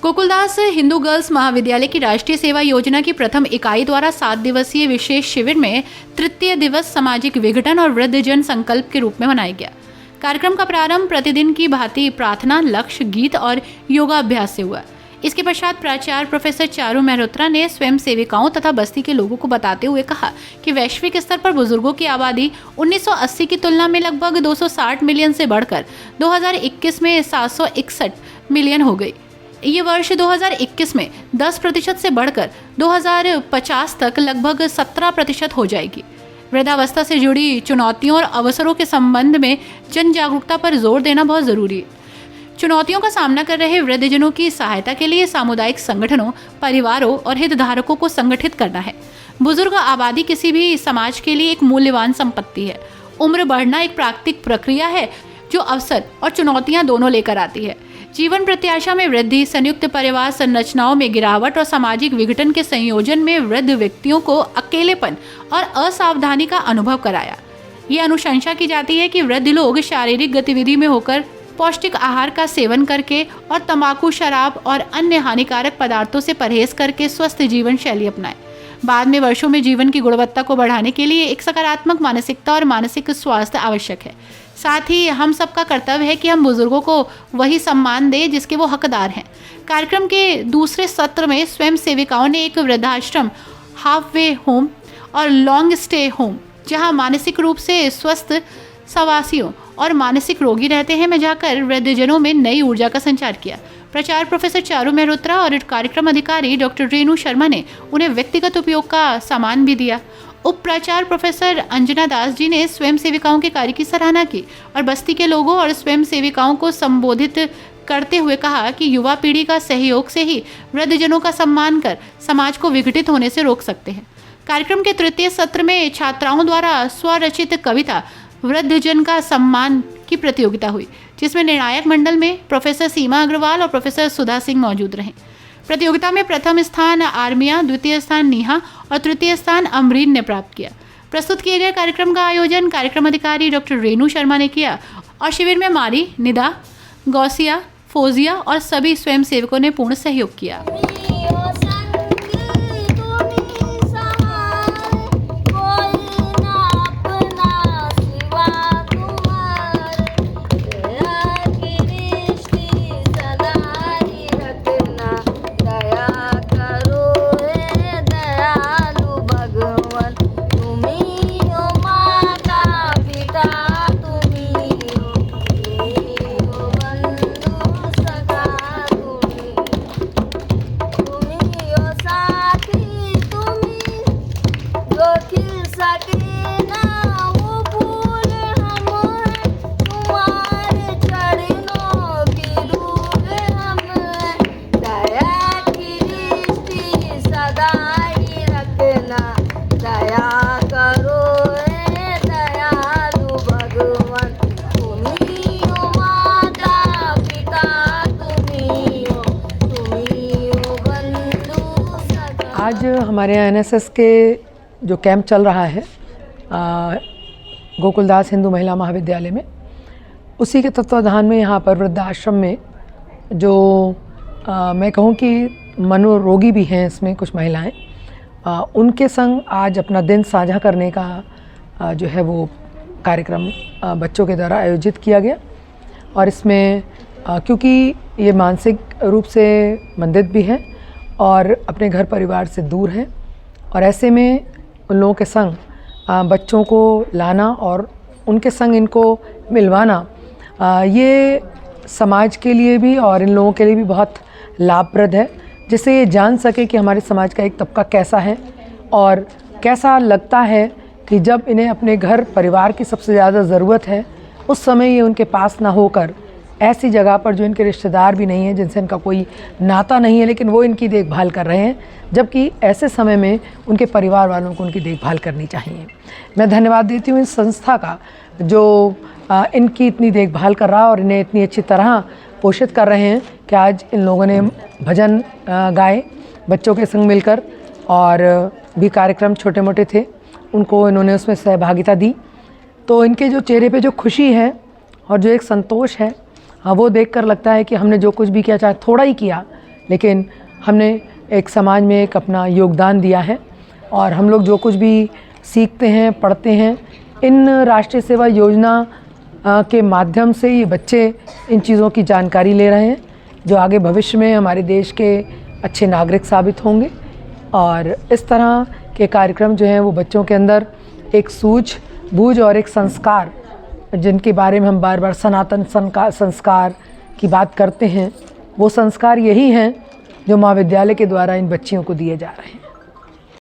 Gokuldas Hindu girls महाविद्यालय की राष्ट्रीय सेवा योजना की प्रथम इकाई द्वारा 7 दिवसीय विशेष शिविर में तृतीय दिवस सामाजिक विघटन और वृद्धजन संकल्प के रूप में मनाया गया। कार्यक्रम का प्रारंभ प्रतिदिन की भांति प्रार्थना, लक्ष्य, गीत और योगाभ्यास से हुआ। इसके पश्चात प्राचार्य प्रोफेसर चारू मेहरोत्रा ने स्वयं सेविकाओं तथा बस्ती के लोगों को बताते हुए कहा कि वैश्विक स्तर पर बुजुर्गों की आबादी 1980 की तुलना में लगभग 260 मिलियन से बढ़कर 2021 में 761 मिलियन हो गई। ये वर्ष 2021 में 10% से बढ़कर 2050 तक लगभग 17% हो जाएगी। वृद्धावस्था से जुड़ी चुनौतियों और अवसरों के संबंध में जन जागरूकता पर जोर देना बहुत जरूरी है। चुनौतियों का सामना कर रहे वृद्धजनों की सहायता के लिए सामुदायिक संगठनों, परिवारों और हितधारकों को संगठित करना है। बुजुर्ग आबादी किसी भी समाज के लिए एक मूल्यवान संपत्ति है। उम्र बढ़ना एक प्राकृतिक प्रक्रिया है जो अवसर और चुनौतियां दोनों लेकर आती है। जीवन प्रत्याशा में वृद्धि, संयुक्त परिवार संरचनाओं में गिरावट और सामाजिक विघटन के संयोजन में वृद्ध व्यक्तियों को अकेलेपन और असावधानी का अनुभव कराया। ये अनुशंसा की जाती है कि वृद्ध लोग शारीरिक गतिविधि में होकर, पौष्टिक आहार का सेवन करके और तंबाकू, शराब और अन्य हानिकारक पदार्थों से परहेज करके स्वस्थ जीवन शैली अपनाएं। बाद में वर्षों में जीवन की गुणवत्ता को बढ़ाने के लिए एक सकारात्मक मानसिकता और मानसिक स्वास्थ्य आवश्यक है। साथ ही हम सबका कर्तव्य है कि हम बुजुर्गों को वही सम्मान दें जिसके वो हकदार हैं। कार्यक्रम के दूसरे सत्र में स्वयं सेविकाओं ने एक वृद्धाश्रम, हाफ वे होम और लॉन्ग स्टे होम, जहां मानसिक रूप से स्वस्थ सवासियों और मानसिक रोगी रहते हैं, में जाकर वृद्धजनों में नई ऊर्जा का संचार किया। प्राचार्य प्रोफेसर चारू मेहरोत्रा और कार्यक्रम अधिकारी डॉक्टर रेणु शर्मा ने उन्हें व्यक्तिगत उपयोग का सामान भी दिया। उप प्राचार्य प्रोफेसर अंजना दास जी ने स्वयं सेविकाओं के कार्य की सराहना की और बस्ती के लोगों और स्वयं सेविकाओं को संबोधित करते हुए कहा कि युवा पीढ़ी का सहयोग से ही वृद्धजनों का सम्मान कर समाज को विघटित होने से रोक सकते हैं। कार्यक्रम के तृतीय सत्र में छात्राओं द्वारा स्वरचित कविता वृद्धजन का सम्मान की प्रतियोगिता हुई, जिसमें निर्णायक मंडल में प्रोफेसर सीमा अग्रवाल और प्रोफेसर सुधा सिंह मौजूद रहे। प्रतियोगिता में प्रथम स्थान आर्मिया, द्वितीय स्थान नीहा और तृतीय स्थान अमरीन ने प्राप्त किया। प्रस्तुत किए गए कार्यक्रम का आयोजन कार्यक्रम अधिकारी डॉक्टर रेणु शर्मा ने किया और शिविर में मारी, निदा, गौसिया, फोजिया और सभी स्वयं सेवकों ने पूर्ण सहयोग किया। आज हमारे यहाँ एनएसएस के जो कैंप चल रहा है गोकुलदास हिंदू महिला महाविद्यालय में, उसी के तत्वाधान में यहाँ पर वृद्धाश्रम में जो मैं कहूँ कि मनोरोगी भी हैं, इसमें कुछ महिलाएं, उनके संग आज अपना दिन साझा करने का जो है वो कार्यक्रम बच्चों के द्वारा आयोजित किया गया। और इसमें क्योंकि ये मानसिक रूप से मंदित भी हैं और अपने घर परिवार से दूर हैं, और ऐसे में उन लोगों के संग बच्चों को लाना और उनके संग इनको मिलवाना ये समाज के लिए भी और इन लोगों के लिए भी बहुत लाभप्रद है, जिससे ये जान सके कि हमारे समाज का एक तबका कैसा है और कैसा लगता है कि जब इन्हें अपने घर परिवार की सबसे ज़्यादा ज़रूरत है, उस समय ये उनके पास ना होकर ऐसी जगह पर जो इनके रिश्तेदार भी नहीं हैं, जिनसे इनका कोई नाता नहीं है, लेकिन वो इनकी देखभाल कर रहे हैं, जबकि ऐसे समय में उनके परिवार वालों को उनकी देखभाल करनी चाहिए। मैं धन्यवाद देती हूँ इस संस्था का जो इनकी इतनी देखभाल कर रहा है और इन्हें इतनी अच्छी तरह पोषित कर रहे हैं कि आज इन लोगों ने भजन गाए बच्चों के संग मिलकर, और भी कार्यक्रम छोटे मोटे थे उनको इन्होंने उसमें सहभागिता दी। तो इनके जो चेहरे पे जो खुशी है और जो एक संतोष है, वो देखकर लगता है कि हमने जो कुछ भी किया, चाहे थोड़ा ही किया, लेकिन हमने एक समाज में एक अपना योगदान दिया है और हम लोग जो कुछ भी सीखते हैं, पढ़ते हैं, इन राष्ट्रीय सेवा योजना के माध्यम से ये बच्चे इन चीज़ों की जानकारी ले रहे हैं जो आगे भविष्य में हमारे देश के अच्छे नागरिक साबित होंगे। और इस तरह के कार्यक्रम जो हैं वो बच्चों के अंदर एक सूझबूझ और एक संस्कार, जिनके बारे में हम बार बार सनातन संस्कार की बात करते हैं, वो संस्कार यही हैं जो महाविद्यालय के द्वारा इन बच्चियों को दिए जा रहे हैं।